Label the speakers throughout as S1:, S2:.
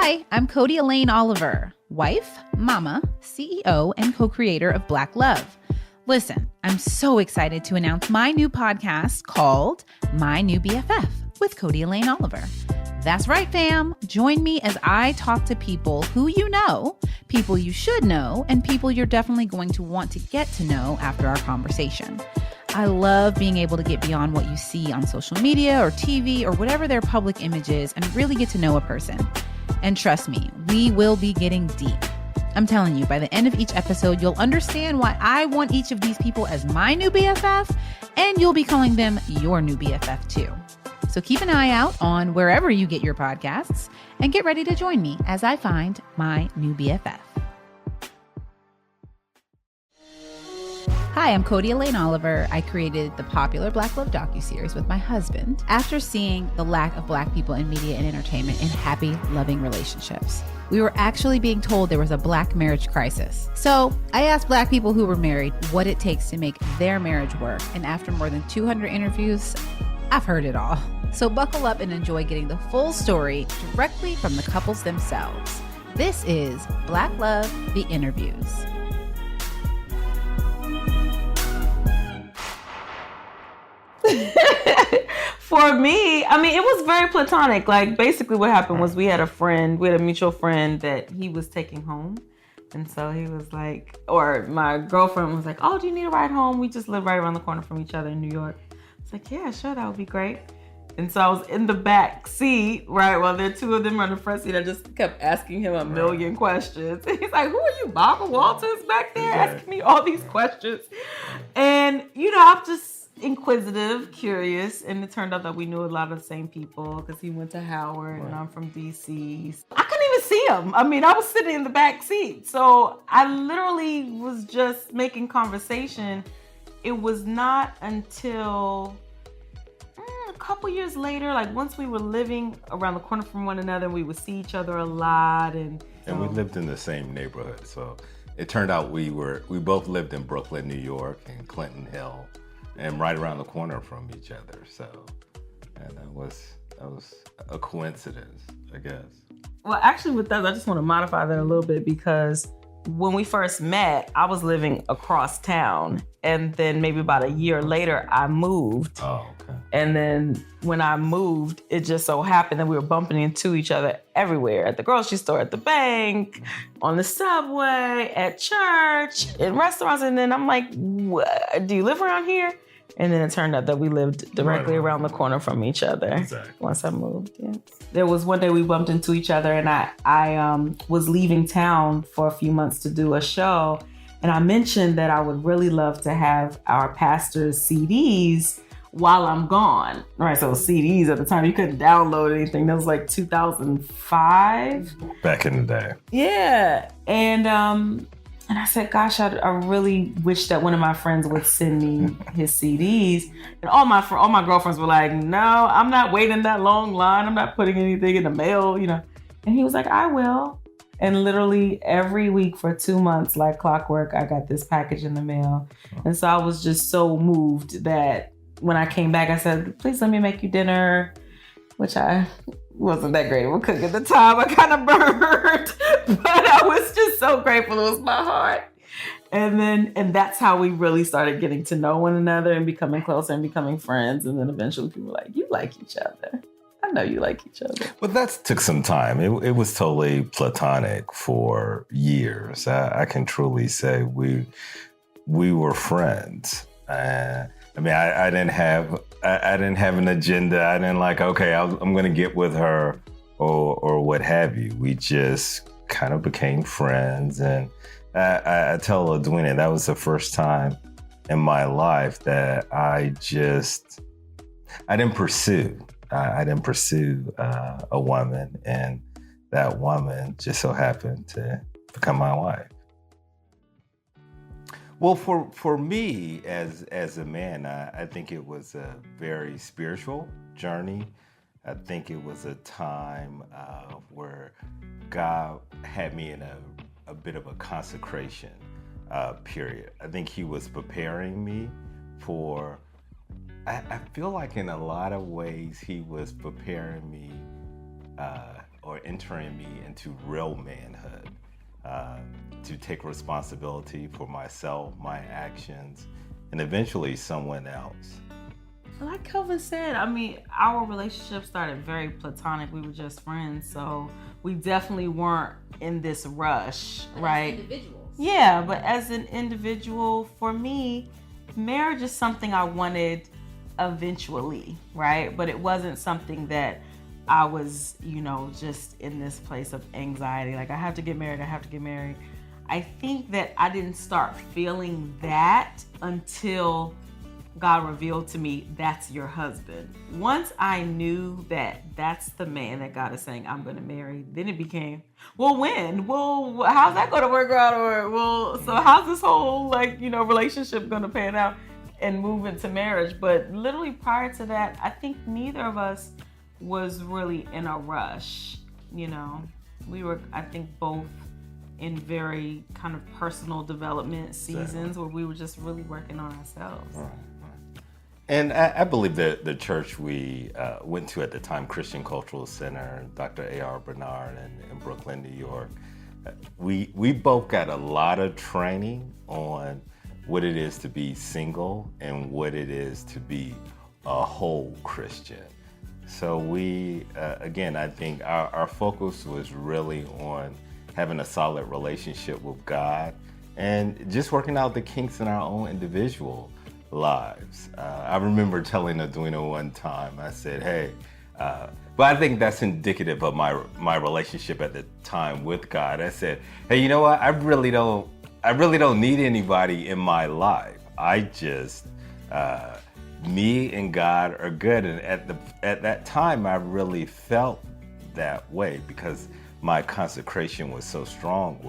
S1: Hi, I'm Codie Elaine Oliver, wife, mama, CEO, and co-creator of Black Love. Listen, I'm so excited to announce my new podcast called My New BFF with Codie Elaine Oliver. That's right, fam. Join me as I talk to people who you know, people you should know, and people you're definitely going to want to get to know after our conversation. I love being able to get beyond what you see on social media or TV or whatever their public image is and really get to know a person. And trust me, we will be getting deep. I'm telling you, by the end of each episode, you'll understand why I want each of these people as my new BFF, and you'll be calling them your new BFF too. So keep an eye out on wherever you get your podcasts and get ready to join me as I find my new BFF. Hi, I'm Codie Elaine Oliver. I created the popular Black Love docu-series with my husband after seeing the lack of Black people in media and entertainment in happy, loving relationships. We were actually being told there was a Black marriage crisis. So I asked Black people who were married what it takes to make their marriage work. And after more than 200 interviews, I've heard it all. So buckle up and enjoy getting the full story directly from the couples themselves. This is Black Love, The Interviews.
S2: For me, I mean, it was very platonic. Like, basically what happened was we had a mutual friend that he was taking home. And so he was like, or my girlfriend was like, oh, do you need a ride home? We just live right around the corner from each other in New York. I was like, yeah, sure, that would be great. And so I was in the back seat, right, while the two of them were in the front seat. I just kept asking him a million questions. And he's like, who are you, Barbara Walters back there asking me all these questions? And, you know, I'm just inquisitive, curious, and it turned out that we knew a lot of the same people because he went to Howard and I'm from DC. I couldn't even see him. I mean, I was sitting in the back seat. So I literally was just making conversation. It was not until a couple years later, like once we were living around the corner from one another, we would see each other a lot. And
S3: we lived in the same neighborhood. So it turned out we both lived in Brooklyn, New York, and Clinton Hill, and right around the corner from each other. So, and that was a coincidence, I guess.
S2: Well, actually with that, I just want to modify that a little bit because when we first met, I was living across town. And then maybe about a year later, I moved.
S3: Oh, okay.
S2: And then when I moved, it just so happened that we were bumping into each other everywhere. At the grocery store, at the bank, on the subway, at church, in restaurants. And then I'm like, what? Do you live around here? And then it turned out that we lived directly around the corner from each other.
S3: Exactly.
S2: Once I moved, yeah. There was one day we bumped into each other and I was leaving town for a few months to do a show. And I mentioned that I would really love to have our pastor's CDs while I'm gone. Right, so CDs at the time, you couldn't download anything. That was like 2005.
S3: Back in the day.
S2: Yeah, and I said, gosh, I really wish that one of my friends would send me his CDs. And all my girlfriends were like, no, I'm not waiting that long line. I'm not putting anything in the mail, you know. And he was like, I will. And literally every week for 2 months, like clockwork, I got this package in the mail. And so I was just so moved that when I came back, I said, please let me make you dinner, which I wasn't that great of a cook at the time. I kind of burned, but I was just so grateful. It was my heart. And that's how we really started getting to know one another and becoming closer and becoming friends. And then eventually people were like, you like each other. I know you like each other.
S3: But that took some time. It was totally platonic for years. I can truly say we were friends. I mean, I didn't have an agenda. I didn't like, okay, I'm going to get with her or what have you. We just kind of became friends. And I tell Edwina, that was the first time in my life that I didn't pursue. I didn't pursue a woman, and that woman just so happened to become my wife. Well, for me as a man, I think it was a very spiritual journey. I think it was a time where God had me in a bit of a consecration period. I think he was preparing me for, I feel like in a lot of ways he was preparing me or entering me into real manhood, to take responsibility for myself, my actions, and eventually someone else.
S2: Like Kelvin said, I mean, our relationship started very platonic. We were just friends, so we definitely weren't in this rush, right?
S1: As individuals.
S2: Yeah, but as an individual, for me, marriage is something I wanted eventually, right? But it wasn't something that I was, just in this place of anxiety. Like, I have to get married, I have to get married. I think that I didn't start feeling that until God revealed to me, that's your husband. Once I knew that that's the man that God is saying I'm going to marry, then it became, well, when? Well, how's that going to work out? Or, well, so how's this whole, relationship going to pan out and move into marriage? But literally prior to that, I think neither of us was really in a rush. We were, I think, both in very kind of personal development seasons where we were just really working on ourselves.
S3: Right. And I believe that the church we went to at the time, Christian Cultural Center, Dr. A.R. Bernard in Brooklyn, New York, we both got a lot of training on what it is to be single and what it is to be a whole Christian. So we, again, I think our focus was really on having a solid relationship with God and just working out the kinks in our own individual lives. I remember telling Edwina one time, I said, hey, but I think that's indicative of my relationship at the time with God. I said, hey, you know what? I really don't need anybody in my life. I just, me and God are good. And at that time, I really felt that way because my consecration was so strong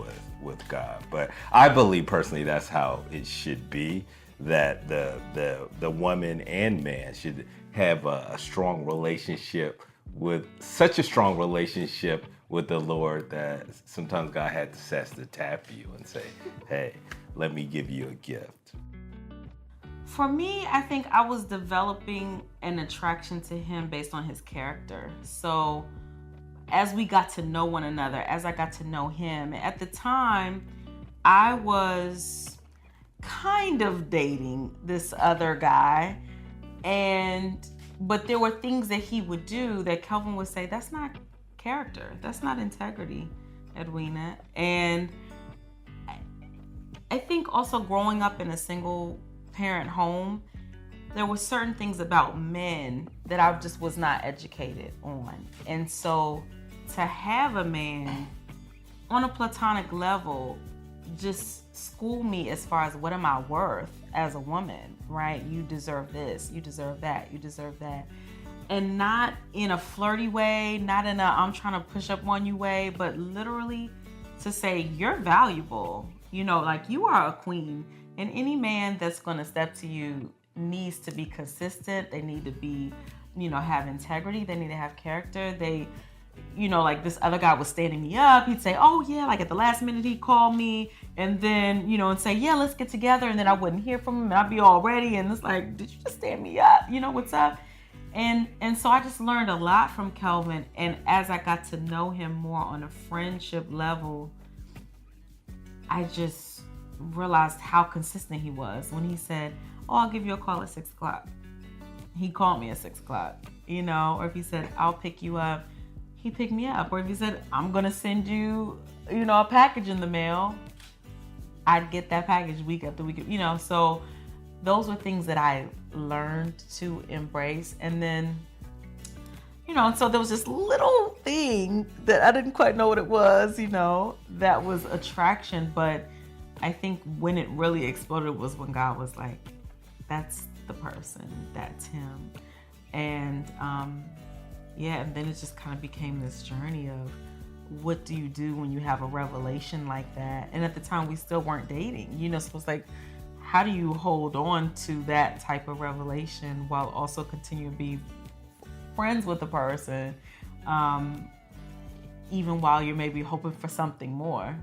S3: with God. But I believe personally that's how it should be, that the woman and man should have a strong relationship with such a strong relationship with the Lord that sometimes God had to tap you and say, hey, let me give you a gift.
S2: For me, I think I was developing an attraction to him based on his character. So as we got to know one another, as I got to know him, at the time, I was kind of dating this other guy, but there were things that he would do that Kelvin would say, that's not character, that's not integrity, Edwina. And I think also growing up in a single parent home, there were certain things about men that I just was not educated on. And so to have a man on a platonic level just school me as far as what am I worth as a woman, right? You deserve this, you deserve that, you deserve that. And not in a flirty way, not in a I'm trying to push up on you way, but literally to say you're valuable, like you are a queen. And any man that's gonna step to you needs to be consistent. They need to be, have integrity. They need to have character. They, like this other guy was standing me up. He'd say, oh yeah, like at the last minute he'd call me and then, and say, yeah, let's get together. And then I wouldn't hear from him and I'd be all ready. And it's like, did you just stand me up? What's up? And so I just learned a lot from Kelvin. And as I got to know him more on a friendship level, I just realized how consistent he was. When he said, oh, I'll give you a call at 6:00. He called me at 6:00, or if he said, I'll pick you up, he picked me up. Or if he said, I'm going to send you, a package in the mail, I'd get that package week after week, so those were things that I learned to embrace. And then, and so there was this little thing that I didn't quite know what it was, that was attraction. But I think when it really exploded was when God was like, that's the person, that's him. And and then it just kind of became this journey of what do you do when you have a revelation like that? And at the time we still weren't dating, so it's like, how do you hold on to that type of revelation while also continue to be friends with the person, even while you're maybe hoping for something more?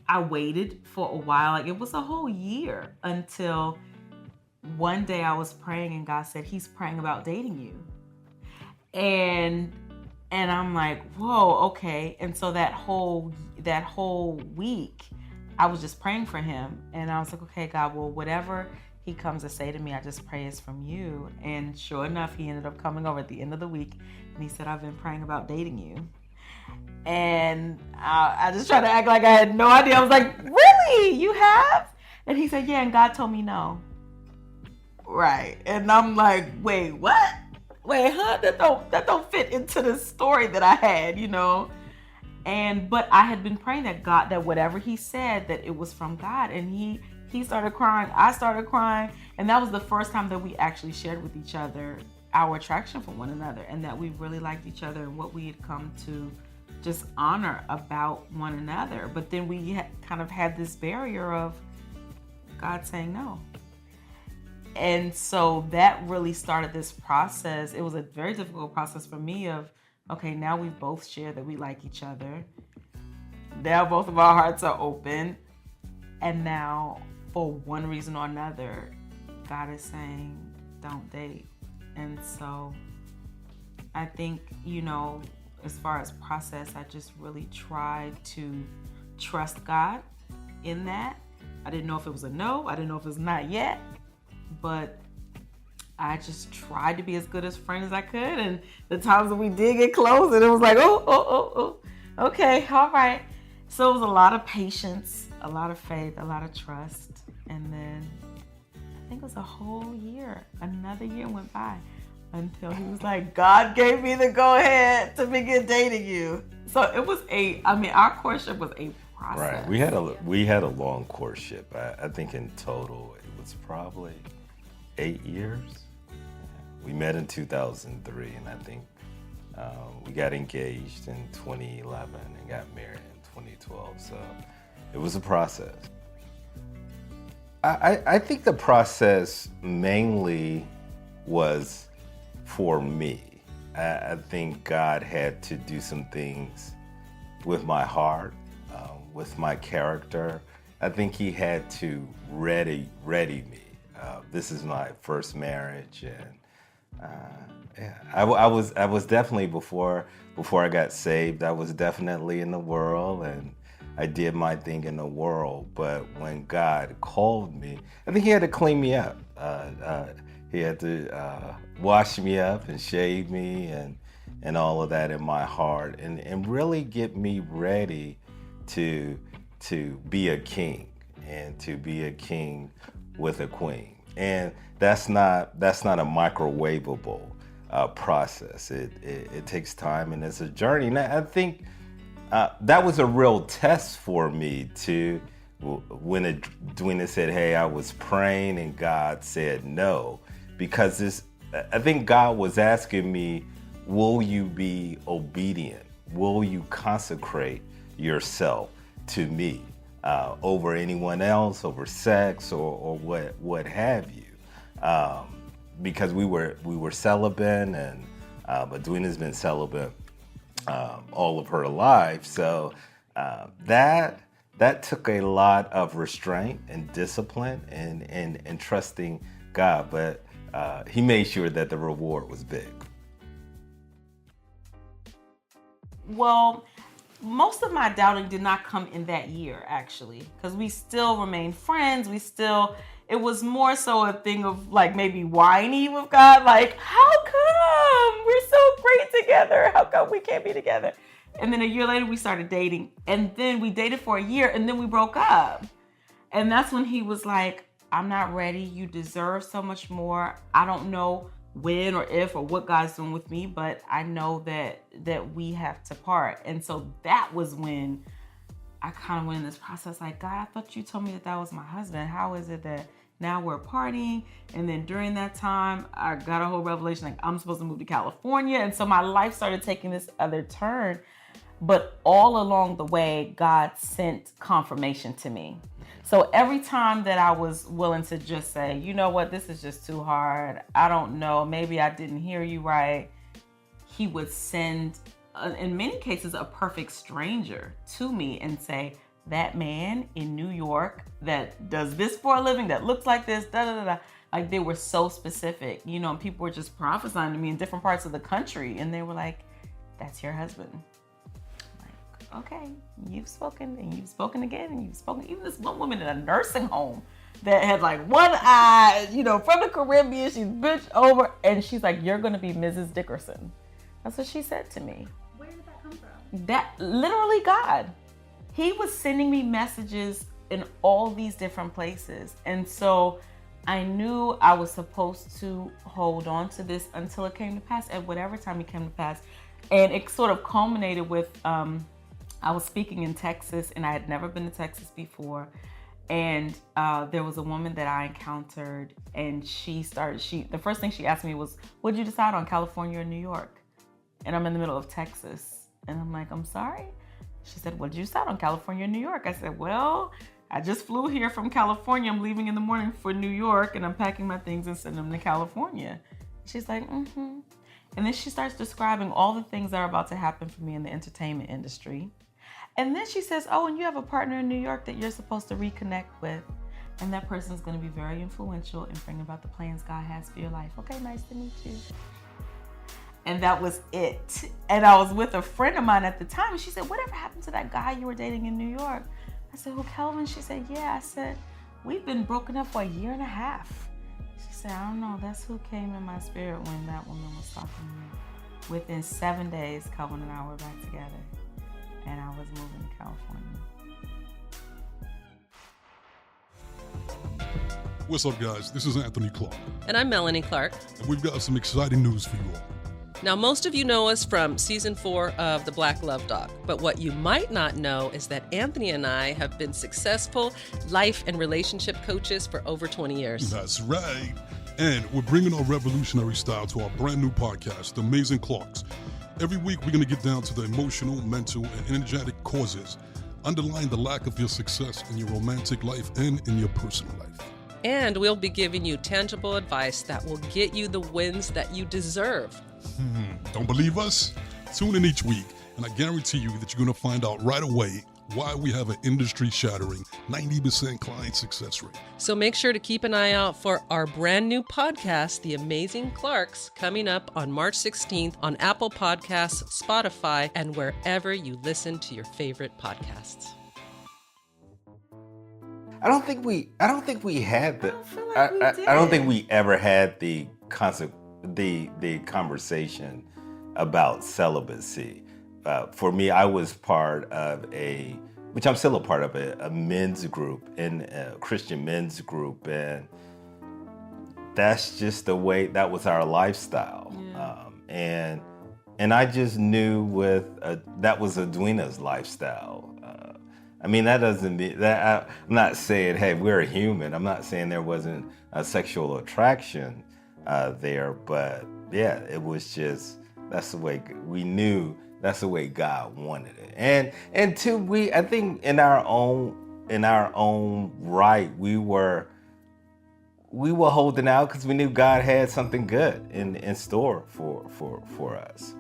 S2: I waited for a while, like it was a whole year, until one day I was praying and God said, he's praying about dating you. And And I'm like, whoa, okay. And so that whole week, I was just praying for him. And I was like, okay, God, well, whatever he comes to say to me, I just pray is from you. And sure enough, he ended up coming over at the end of the week. And he said, I've been praying about dating you. And I just tried to act like I had no idea. I was like, really? You have? And he said, yeah, and God told me no. Right. And I'm like, wait, what? Wait, huh? That don't fit into the story that I had, you know? But I had been praying that whatever he said, that it was from God. And he started crying. I started crying. And that was the first time that we actually shared with each other our attraction for one another, and that we really liked each other and what we had come to just honor about one another. But then we kind of had this barrier of God saying no. And so that really started this process. It was a very difficult process for me of, okay, now we've both shared that we like each other. Now both of our hearts are open. And now, for one reason or another, God is saying, don't date. And so I think, as far as process, I just really tried to trust God in that. I didn't know if it was a no. I didn't know if it was not yet. But I just tried to be as good as friend as I could. And the times that we did get close, and it was like, oh, okay, all right. So it was a lot of patience, a lot of faith, a lot of trust. And then I think it was a whole year. Another year went by until he was like, God gave me the go ahead to begin dating you. So it was our courtship was a process.
S3: Right. We had a long courtship. I think in total it was probably 8 years. We met in 2003, and I think we got engaged in 2011 and got married in 2012. So it was a process. I think the process mainly was for me. I think God had to do some things with my heart, with my character. I think he had to ready me. This is my first marriage, and I was definitely before I got saved. I was definitely in the world, and I did my thing in the world. But when God called me, I think he had to clean me up. He had to wash me up and shave me and all of that in my heart, and really get me ready to be a king, and to be a king with a queen. And that's not a microwavable process. It takes time, and it's a journey. And I think that was a real test for me too, when Edwina said, hey, I was praying and God said no, because I think God was asking me, will you be obedient? Will you consecrate yourself to me over anyone else, over sex or what have you? Because we were celibate, and Edwina's been celibate all of her life. So that took a lot of restraint and discipline and trusting God. But he made sure that the reward was big.
S2: Well, most of my doubting did not come in that year, actually, because we still remained friends. It was more so a thing of like maybe whiny with God, like, how come we're so great together? How come we can't be together? And then a year later we started dating, and then we dated for a year, and then we broke up. And that's when he was like, I'm not ready. You deserve so much more. I don't know when or if or what God's doing with me, but I know that we have to part. And so that was when I kind of went in this process like, God, I thought you told me that was my husband. How is it that now we're partying? And then during that time, I got a whole revelation like I'm supposed to move to California. And so my life started taking this other turn. But all along the way, God sent confirmation to me. So every time that I was willing to just say, you know what, this is just too hard. I don't know, maybe I didn't hear you right. He would send, in many cases, a perfect stranger to me and say, that man in New York that does this for a living, that looks like this, da da da da. Like they were so specific, and people were just prophesying to me in different parts of the country. And they were like, that's your husband. I'm like, okay, you've spoken and you've spoken again and you've spoken. Even this one woman in a nursing home that had like one eye, from the Caribbean, she's bitched over, and she's like, you're gonna be Mrs. Dickerson. That's what she said to me.
S1: Where did that come from?
S2: That literally God. He was sending me messages in all these different places. And so I knew I was supposed to hold on to this until it came to pass, at whatever time it came to pass. And it sort of culminated with, I was speaking in Texas, and I had never been to Texas before. And there was a woman that I encountered, and the first thing she asked me was, what'd you decide on, California or New York? And I'm in the middle of Texas. And I'm like, I'm sorry? She said, what'd you decide on, California or New York? I said, well, I just flew here from California. I'm leaving in the morning for New York, and I'm packing my things and sending them to California. She's like, mm-hmm. And then she starts describing all the things that are about to happen for me in the entertainment industry. And then she says, oh, and you have a partner in New York that you're supposed to reconnect with. And that person's going to be very influential in bringing about the plans God has for your life. Okay, nice to meet you. And that was it. And I was with a friend of mine at the time, and she said, whatever happened to that guy you were dating in New York? I said, who, Kelvin? She said, yeah. I said, we've been broken up for a year and a half. She said, I don't know. That's who came in my spirit when that woman was talking to me. Within 7 days, Kelvin and I were back together. And I was moving to California.
S4: What's up, guys? This is Anthony Clark.
S5: And I'm Melanie Clark.
S4: And we've got some exciting news for you all.
S5: Now, most of you know us from season 4 of the Black Love Doc, but what you might not know is that Anthony and I have been successful life and relationship coaches for over 20 years.
S4: That's right. And we're bringing our revolutionary style to our brand new podcast, The Amazing Clarks. Every week, we're going to get down to the emotional, mental, and energetic causes underlying the lack of your success in your romantic life and in your personal life.
S5: And we'll be giving you tangible advice that will get you the wins that you deserve.
S4: Don't believe us? Tune in each week, and I guarantee you that you're going to find out right away why we have an industry-shattering 90% client success rate.
S5: So make sure to keep an eye out for our brand new podcast, The Amazing Clarks, coming up on March 16th on Apple Podcasts, Spotify, and wherever you listen to your favorite podcasts.
S3: I don't think we had the. I don't think we ever had the conversation about celibacy. For me, I was part of which I'm still a part of, a men's group, a Christian men's group, and that's just the way, that was our lifestyle. Yeah. And I just knew that was Edwina's lifestyle. I mean, that doesn't mean that I'm not saying, hey, we're a human. I'm not saying there wasn't a sexual attraction there, but yeah, it was just, that's the way we knew, that's the way God wanted it. And two, I think in our own right, we were holding out because we knew God had something good in store for us.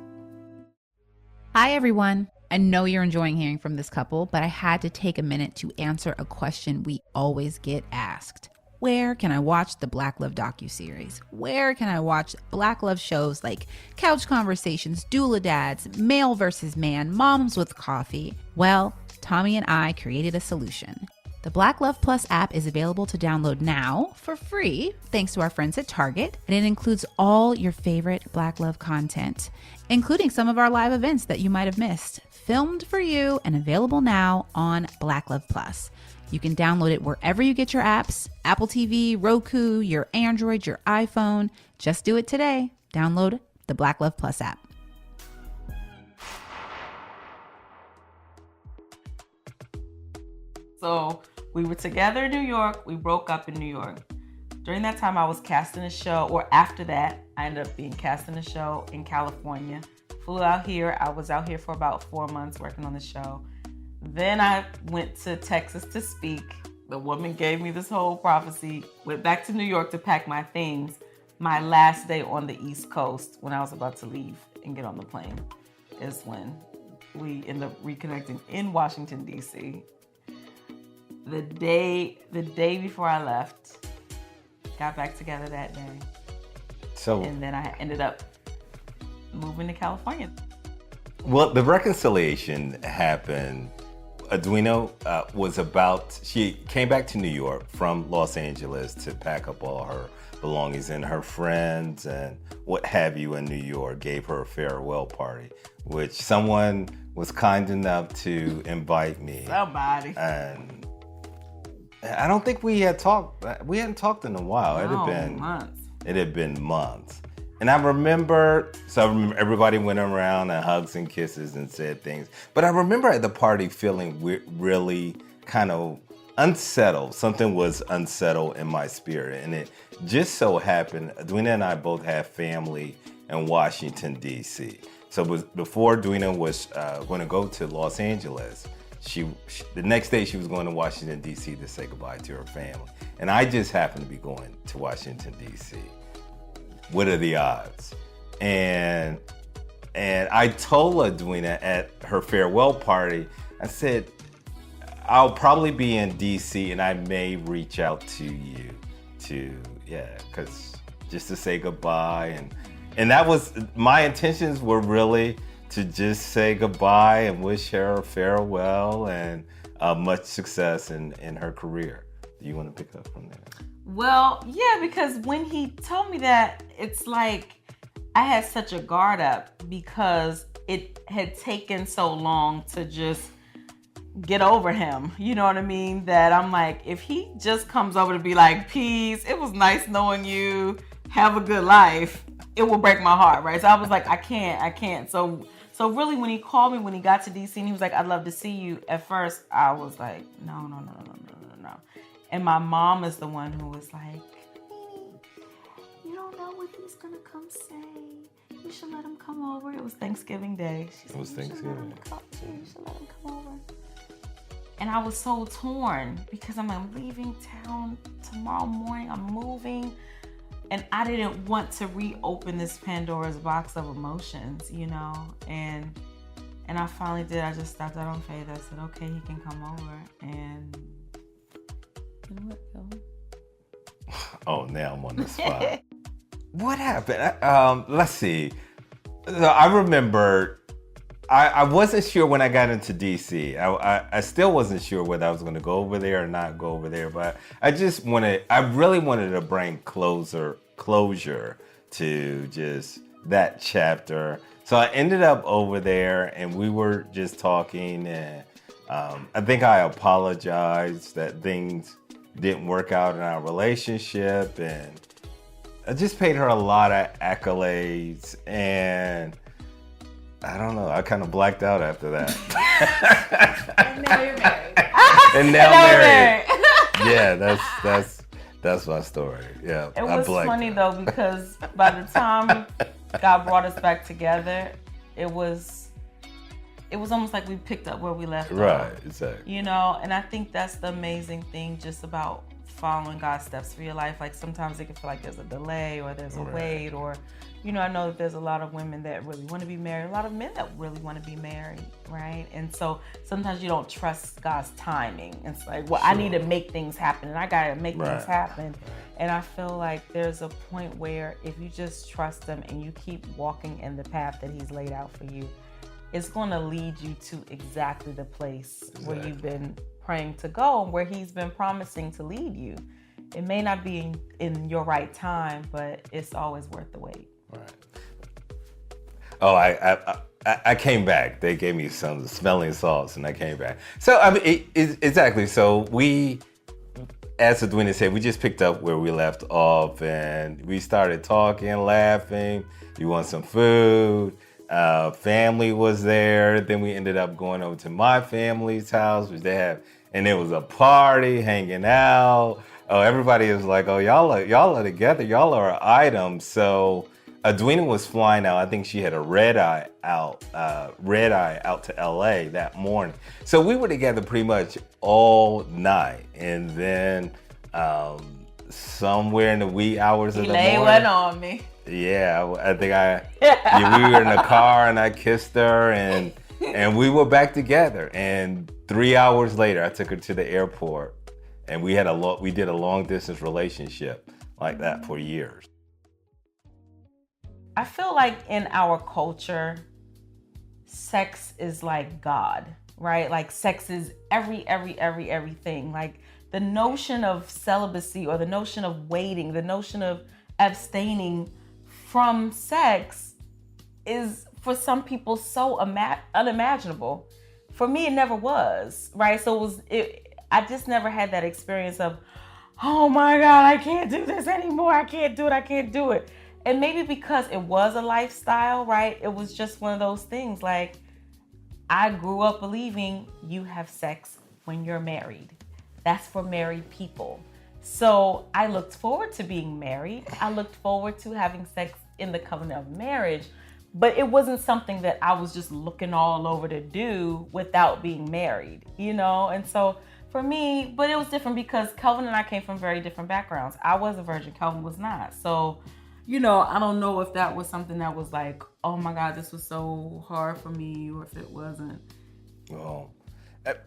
S1: Hi, everyone. I know you're enjoying hearing from this couple, but I had to take a minute to answer a question we always get asked. Where can I watch the Black Love docu-series? Where can I watch Black Love shows like Couch Conversations, Doula Dads, Male vs. Man, Moms with Coffee? Well, Tommy and I created a solution. The Black Love Plus app is available to download now for free, thanks to our friends at Target, and it includes all your favorite Black Love content, including some of our live events that you might have missed, filmed for you and available now on Black Love Plus. You can download it wherever you get your apps, Apple TV, Roku, your Android, your iPhone. Just do it today. Download the Black Love Plus app.
S2: So we were together in New York. We broke up in New York. During that time, I was casting a show, or after that, I ended up being casting a show in California. Flew out here. I was out here for about 4 months working on the show. Then I went to Texas to speak. The woman gave me this whole prophecy. Went back to New York to pack my things. My last day on the East Coast, when I was about to leave and get on the plane, is when we ended up reconnecting in Washington, D.C. The day before I left, got back together that day. And then I ended up moving to California.
S3: Well, the reconciliation happened. Edwina she came back to New York from Los Angeles to pack up all her belongings, and her friends and what have you in New York gave her a farewell party, which someone was kind enough to invite me.
S2: Somebody.
S3: And I don't think we hadn't talked in a while. It had been months. And I remember everybody went around and hugs and kisses and said things. But I remember at the party feeling really kind of unsettled. Something was unsettled in my spirit. And it just so happened, Edwina and I both have family in Washington, D.C. So before Edwina was going to go to Los Angeles, the next day she was going to Washington, D.C. to say goodbye to her family. And I just happened to be going to Washington, D.C. What are the odds? And I told Edwina at her farewell party, I said, I'll probably be in DC and I may reach out to you because just to say goodbye. And that was, my intentions were really to just say goodbye and wish her farewell and much success in her career. Do you want to pick up from there?
S2: Well, yeah, because when he told me that, it's like I had such a guard up because it had taken so long to just get over him. You know what I mean? That I'm like, if he just comes over to be like, peace, it was nice knowing you, have a good life, it will break my heart, right? So I was like, I can't. So really when he called me, when he got to DC and he was like, I'd love to see you. At first, I was like, no. And my mom is the one who was like, you don't know what he's gonna come say. You should let him come over. It was Thanksgiving Day.
S3: It was Thanksgiving.
S2: You should let him come over. And I was so torn because I'm leaving town tomorrow morning. I'm moving. And I didn't want to reopen this Pandora's box of emotions, you know? And I finally did. I just stepped out on faith. I said, okay, he can come over. And you know what, Kelvin?
S3: Oh, now I'm on the spot. What happened? Let's see. I remember I wasn't sure when I got into DC. I still wasn't sure whether I was going to go over there or not go over there. But I really wanted to bring closure to just that chapter. So I ended up over there and we were just talking. And I think I apologized that things didn't work out in our relationship. And I just paid her a lot of accolades. And I don't know. I kind of blacked out after that.
S1: And now you're married.
S3: And now married. Yeah, that's my story. Yeah.
S2: It was funny though because by the time God brought us back together, it was almost like we picked up where we left off.
S3: Right. Exactly.
S2: You know, and I think that's the amazing thing just about following God's steps for your life. Like sometimes it can feel like there's a delay or there's a wait or. You know, I know that there's a lot of women that really want to be married, a lot of men that really want to be married, right? And so sometimes you don't trust God's timing. It's like, well, sure. I need to make things happen and I got to make things happen. And I feel like there's a point where if you just trust him and you keep walking in the path that he's laid out for you, it's going to lead you to exactly the place where you've been praying to go and where he's been promising to lead you. It may not be in your right time, but it's always worth the wait.
S3: Right. Oh, I came back. They gave me some smelling salts, and I came back. So I mean, exactly. So we, as Edwina said, we just picked up where we left off, and we started talking, laughing. You want some food? Family was there. Then we ended up going over to my family's house, which they have, and it was a party, hanging out. Oh, everybody was like, "Oh, y'all are together. Y'all are an item." So. Edwina was flying out. I think she had a red eye out to LA that morning. So we were together pretty much all night. And then somewhere in the wee hours of the morning.
S2: Elaine went on me.
S3: Yeah, I think we were in the car and I kissed her and we were back together. And 3 hours later, I took her to the airport and we did a long distance relationship like that for years.
S2: I feel like in our culture, sex is like God, right? Like sex is everything. Like the notion of celibacy or the notion of waiting, the notion of abstaining from sex is for some people so unimaginable. For me, it never was, right? So I just never had that experience of, oh my God, I can't do this anymore. I can't do it. And maybe because it was a lifestyle, right? It was just one of those things. Like, I grew up believing you have sex when you're married. That's for married people. So I looked forward to being married. I looked forward to having sex in the covenant of marriage, but it wasn't something that I was just looking all over to do without being married, you know? And so for me, but it was different because Kelvin and I came from very different backgrounds. I was a virgin, Kelvin was not. So, you know, I don't know if that was something that was like, oh my God, this was so hard for me, or if it wasn't.
S3: Well,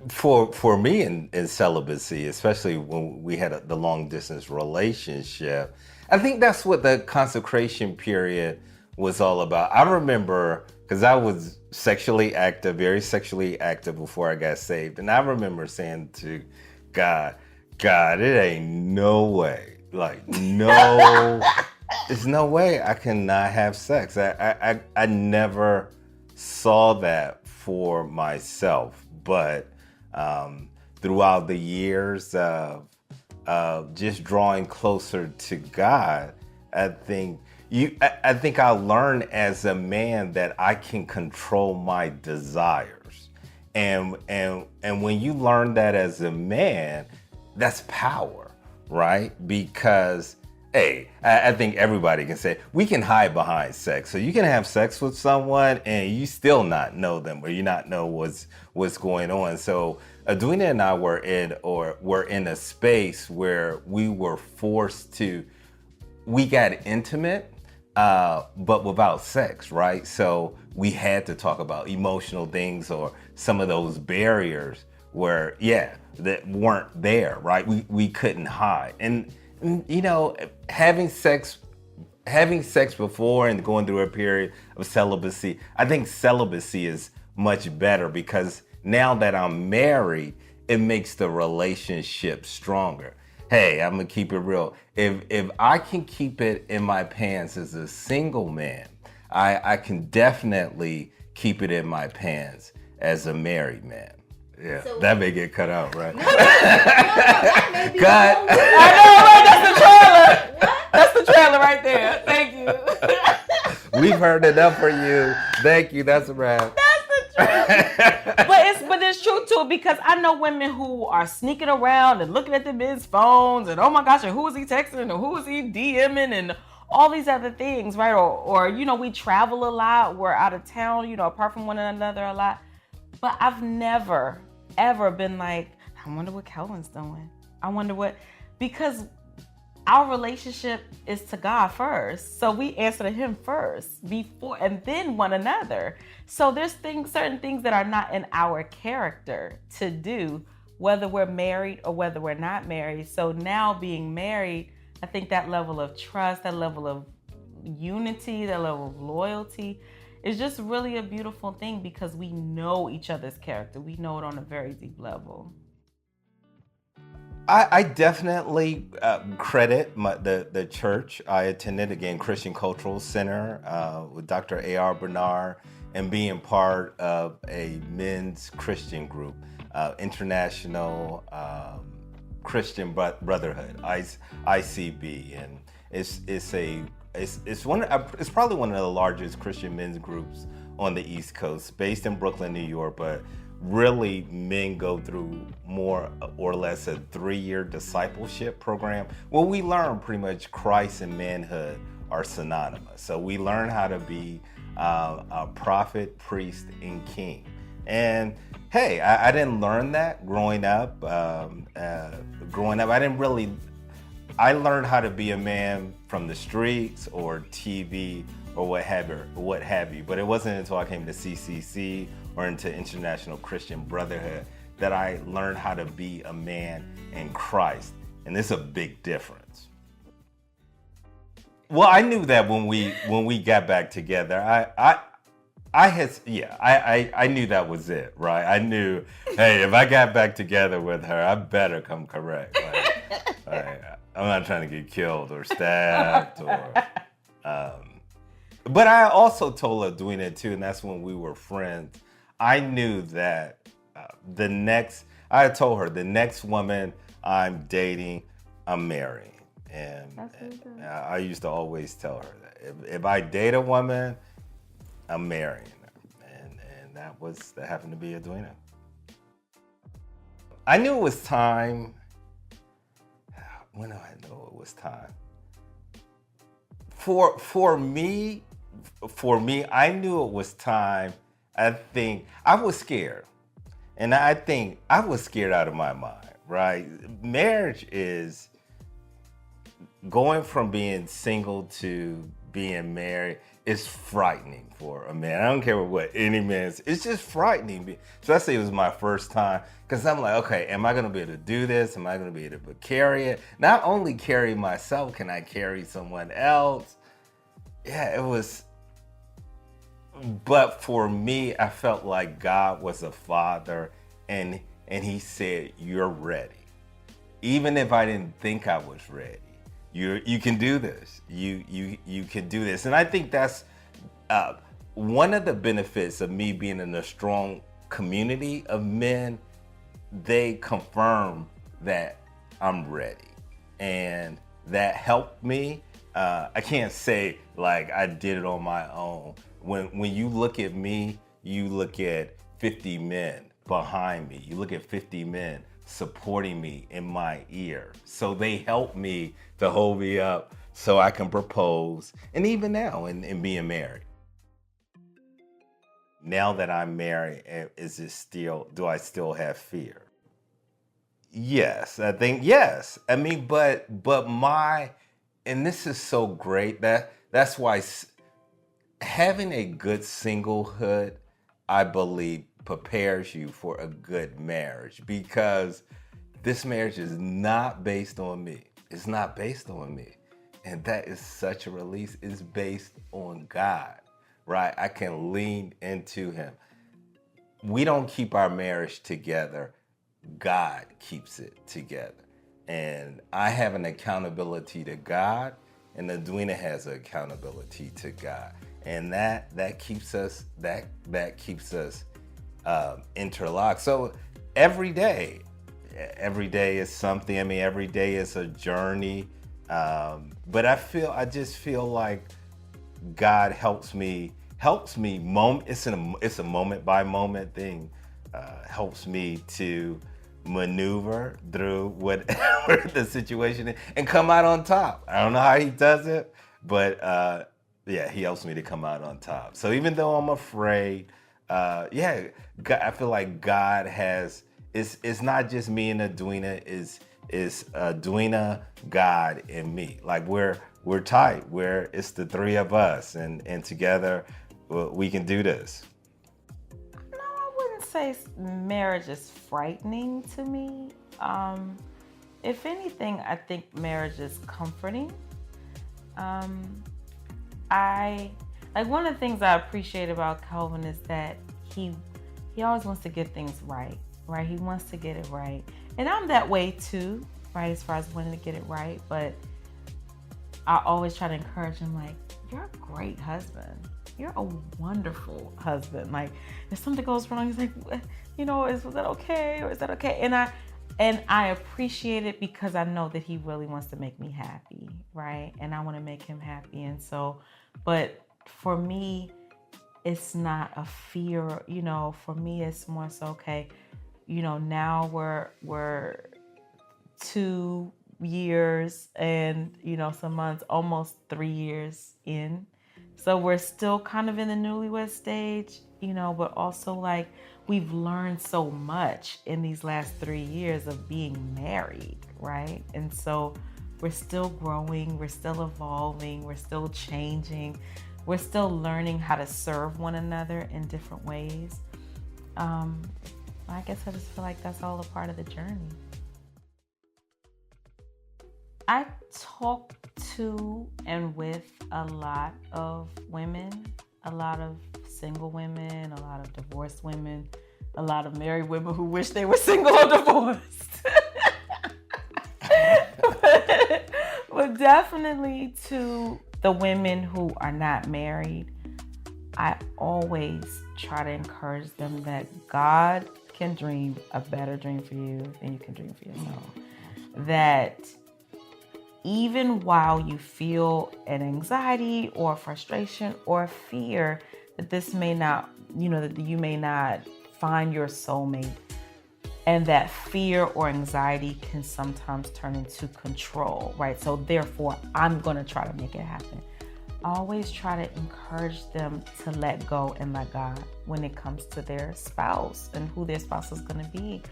S3: for me in celibacy, especially when we had the long distance relationship, I think that's what the consecration period was all about. I remember, because I was sexually active, very sexually active before I got saved. And I remember saying to God, it ain't no way, like no, there's no way I cannot have sex. I never saw that for myself, but throughout the years of just drawing closer to God, I think I learned as a man that I can control my desires, and when you learn that as a man, that's power, right? Because hey, I think everybody can say we can hide behind sex. So you can have sex with someone and you still not know them, or you not know what's going on. So Edwina and I were in a space where we were forced to. We got intimate, but without sex, right? So we had to talk about emotional things or some of those barriers where, that weren't there, right? We couldn't hide. And you know, having sex before and going through a period of celibacy, I think celibacy is much better because now that I'm married, it makes the relationship stronger. Hey, I'm gonna keep it real. If I can keep it in my pants as a single man, I can definitely keep it in my pants as a married man. Yeah, so, that may get cut out, right?
S2: That may be cut. I know, right? That's the trailer. What? That's the trailer right there. Thank you.
S3: We've heard enough for you. Thank you. That's a wrap.
S2: That's the truth. But it's true too, because I know women who are sneaking around and looking at the men's phones and oh my gosh, and who is he texting or who is he DMing and all these other things, right? Or you know, we travel a lot. We're out of town, you know, apart from one another a lot. But I've never, ever been like, I wonder what Kelvin's doing. Because our relationship is to God first. So we answer to him first before, and then one another. So there's certain things that are not in our character to do, whether we're married or whether we're not married. So now being married, I think that level of trust, that level of unity, that level of loyalty, it's just really a beautiful thing because we know each other's character. We know it on a very deep level.
S3: I definitely credit the church I attended, again, Christian Cultural Center with Dr. A.R. Bernard, and being part of a men's Christian group, International Christian Brotherhood, ICB, and it's probably one of the largest Christian men's groups on the East Coast, based in Brooklyn, New York, but really men go through more or less a 3-year discipleship program where we learn pretty much Christ and manhood are synonymous. So we learn how to be a prophet, priest, and king. And hey, I didn't learn that growing up. I learned how to be a man from the streets or TV or what have you. But it wasn't until I came to CCC or into International Christian Brotherhood that I learned how to be a man in Christ. And it's a big difference. Well, I knew that when we got back together. I knew that was it, right? I knew, hey, if I got back together with her, I better come correct. Like, I'm not trying to get killed or stabbed but I also told Edwina too, and that's when we were friends. I knew that I told her the next woman I'm dating, I'm marrying. And I used to always tell her that if I date a woman, I'm marrying her. And that happened to be Edwina. I knew it was time. When do I know it was time? For me, I knew it was time. I think I was scared. And I think I was scared out of my mind, right? Marriage is going from being single to being married is frightening for a man. I don't care what any man is. It's just frightening. Especially it was my first time. Because I'm like, okay, am I going to be able to do this? Am I going to be able to carry it? Not only carry myself, can I carry someone else? Yeah, it was. But for me, I felt like God was a father and he said, you're ready. Even if I didn't think I was ready. You can do this. You can do this. And I think that's one of the benefits of me being in a strong community of men. They confirm that I'm ready. And that helped me. I can't say like I did it on my own. When you look at me, you look at 50 men behind me. You look at 50 men supporting me in my ear. So they help me to hold me up so I can propose. And even now in being married. Now that I'm married, do I still have fear? Yes, I think yes. I mean, but and this is so great that's why having a good singlehood, I believe, prepares you for a good marriage, because this marriage is not based on me. It's not based on me. And that is such a release. It's based on God, right? I can lean into him. We don't keep our marriage together. God keeps it together. And I have an accountability to God, and Edwina has an accountability to God. And that keeps us interlocked. So every day is something. I mean, every day is a journey. But I just feel like God helps me. It's a moment by moment thing. Helps me to maneuver through whatever the situation is and come out on top. I don't know how he does it, but he helps me to come out on top. So even though I'm afraid, God, I feel like God it's not just me and Edwina, is Edwina, God, and me. Like we're tight. It's the three of us, and together we can do this.
S2: No, I wouldn't say marriage is frightening to me. If anything, I think marriage is comforting. One of the things I appreciate about Kelvin is that he always wants to get things right? He wants to get it right. And I'm that way too, right? As far as wanting to get it right. But I always try to encourage him, like, you're a great husband. You're a wonderful husband. Like, if something goes wrong, he's like, is that okay? Or is that okay? And I appreciate it because I know that he really wants to make me happy, right? And I want to make him happy. And so, but for me, it's not a fear, for me, it's more so, okay, now we're 2 years and, some months, almost 3 years in. So we're still kind of in the newlywed stage, but also like we've learned so much in these last 3 years of being married, right? And so we're still growing, we're still evolving, we're still changing, we're still learning how to serve one another in different ways. I guess I just feel like that's all a part of the journey. I talk to and with a lot of women, a lot of single women, a lot of divorced women, a lot of married women who wish they were single or divorced. but definitely to the women who are not married, I always try to encourage them that God can dream a better dream for you than you can dream for yourself. That even while you feel an anxiety or frustration or fear that this may not, that you may not find your soulmate, and that fear or anxiety can sometimes turn into control, right? So therefore, I'm going to try to make it happen. I always try to encourage them to let go and let God when it comes to their spouse and who their spouse is going to be.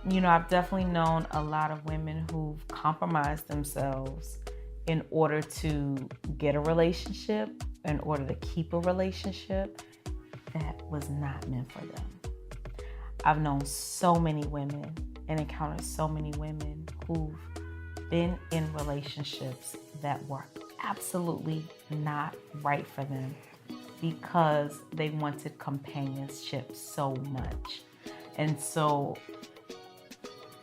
S2: I've definitely known a lot of women who've compromised themselves in order to get a relationship, in order to keep a relationship that was not meant for them. I've known so many women and encountered so many women who've been in relationships that were absolutely not right for them because they wanted companionship so much. And so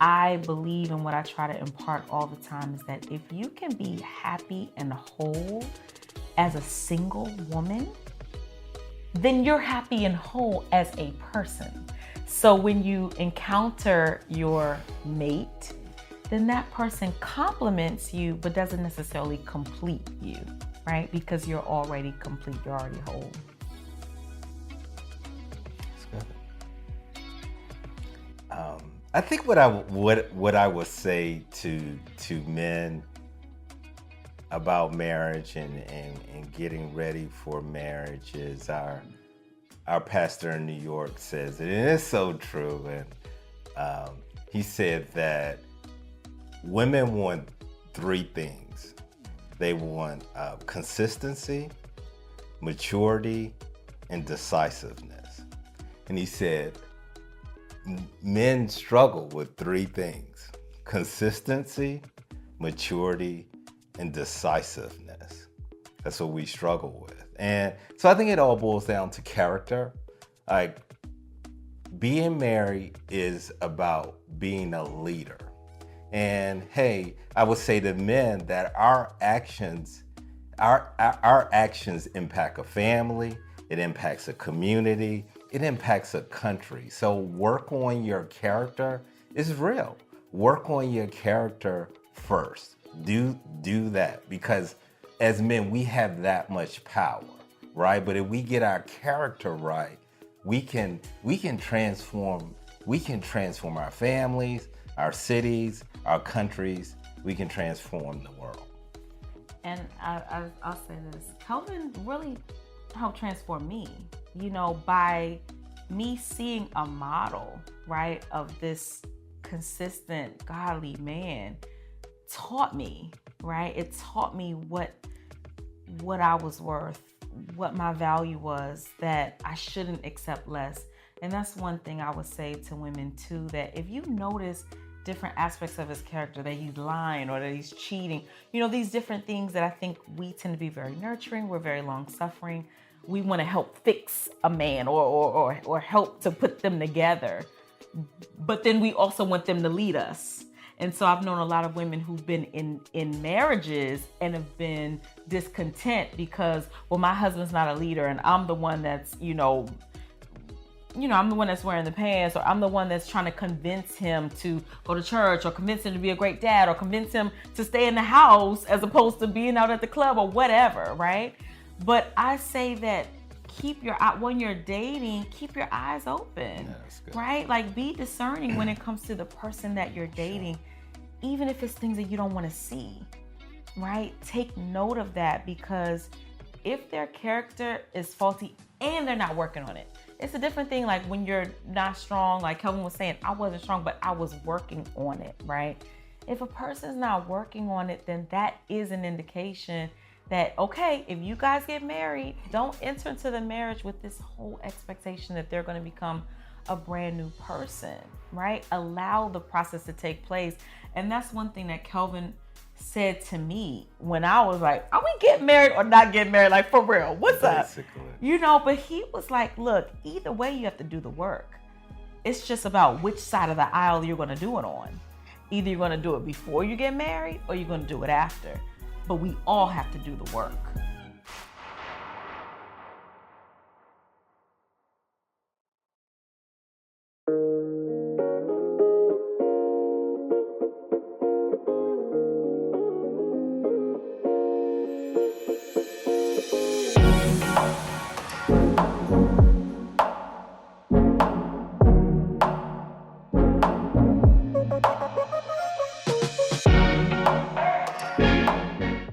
S2: I believe in what I try to impart all the time is that if you can be happy and whole as a single woman, then you're happy and whole as a person. So when you encounter your mate, then that person compliments you, but doesn't necessarily complete you, right? Because you're already complete, you're already whole.
S3: That's good. I think what I would say to men about marriage and getting ready for marriage is our pastor in New York says it, and it's so true. And he said that women want three things. They want consistency, maturity, and decisiveness. And he said men struggle with three things: consistency, maturity, and decisiveness. That's what we struggle with. And so I think it all boils down to character. Like, being married is about being a leader. And hey, I would say to men that our actions impact a family, it impacts a community, it impacts a country. So work on your character is real. Work on your character first. Do that, because as men, we have that much power, right? But if we get our character right, we can transform our families, our cities, our countries. We can transform the world.
S2: And I'll say this, Kelvin really helped transform me, by me seeing a model, right, of this consistent, godly man taught me, right? It taught me what I was worth, what my value was, that I shouldn't accept less. And that's one thing I would say to women too, that if you notice different aspects of his character, that he's lying or that he's cheating, these different things that I think we tend to be very nurturing, we're very long-suffering. We want to help fix a man or help to put them together. But then we also want them to lead us. And so I've known a lot of women who've been in marriages and have been discontent because, well, my husband's not a leader and I'm the one that's, I'm the one that's wearing the pants, or I'm the one that's trying to convince him to go to church, or convince him to be a great dad, or convince him to stay in the house as opposed to being out at the club or whatever, right? But I say that when you're dating, keep your eyes open, right? Like, be discerning when it comes to the person that you're dating, even if it's things that you don't want to see, right? Take note of that, because if their character is faulty and they're not working on it, it's a different thing. Like when you're not strong, like Kelvin was saying, I wasn't strong, but I was working on it, right? If a person's not working on it, then that is an indication that, okay, if you guys get married, don't enter into the marriage with this whole expectation that they're going to become a brand new person, right? Allow the process to take place. And that's one thing that Kelvin said to me when I was like, are we getting married or not getting married? Like, for real, what's
S3: Basically.
S2: up? You know, but he was like, look, either way you have to do the work. It's just about which side of the aisle you're going to do it on. Either you're going to do it before you get married or you're going to do it after. But we all have to do the work.